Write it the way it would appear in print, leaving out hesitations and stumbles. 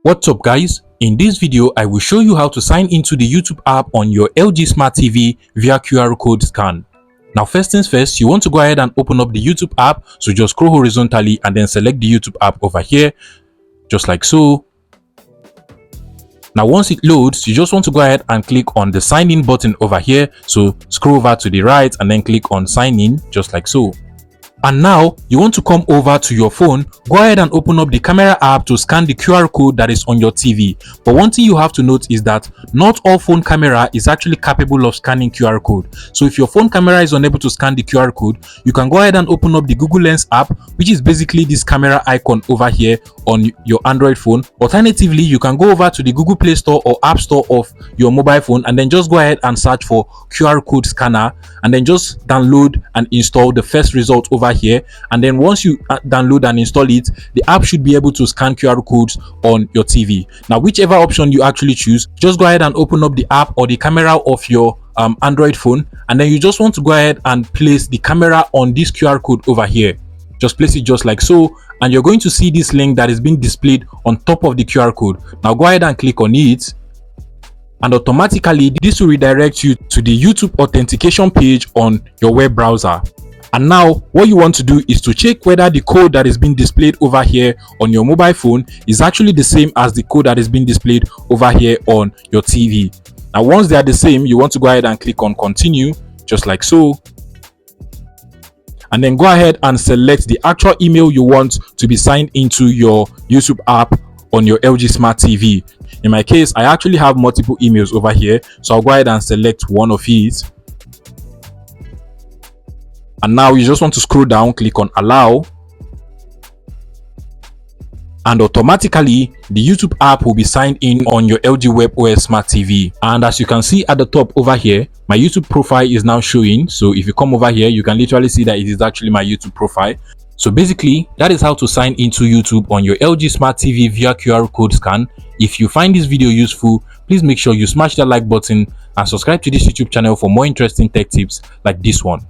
What's up guys? In this video, I will show you how to sign into the YouTube app on your LG Smart TV via QR code scan. Now first things first, you want to go ahead and open up the YouTube app. So just scroll horizontally and then select the YouTube app over here, just like so. Now once it loads, you just want to go ahead and click on the sign in button over here. So scroll over to the right and then click on sign in, just like so. And now you want to come over to your phone, go ahead and open up the camera app to scan the QR code that is on your TV. But one thing you have to note is that not all phone camera is actually capable of scanning QR code. So if your phone camera is unable to scan the QR code, you can go ahead and open up the Google Lens app, which is basically this camera icon over here on your Android phone. Alternatively, you can go over to the Google Play Store or App Store of your mobile phone and then just go ahead and search for QR code scanner and then just download and install the first result over here. And then once you download and install it, the app should be able to scan QR codes on your TV. Now whichever option you actually choose, just go ahead and open up the app or the camera of your Android phone, and then you just want to go ahead and place the camera on this QR code over here. Just place it just like so, and you're going to see this link that is being displayed on top of the QR code. Now go ahead and click on it, and automatically this will redirect you to the YouTube authentication page on your web browser. And now what you want to do is to check whether the code that is being displayed over here on your mobile phone is actually the same as the code that is being displayed over here on your TV. Now once they are the same, you want to go ahead and click on continue, just like so. And then go ahead and select the actual email you want to be signed into your YouTube app on your LG Smart TV. In my case, I actually have multiple emails over here, so I'll go ahead and select one of these. And now you just want to scroll down, click on allow, and automatically the YouTube app will be signed in on your LG WebOS Smart TV. And as you can see at the top over here, my YouTube profile is now showing. So if you come over here, you can literally see that it is actually my YouTube profile. So basically, that is how to sign into YouTube on your LG Smart TV via QR code scan. If you find this video useful, please make sure you smash that like button and subscribe to this YouTube channel for more interesting tech tips like this one.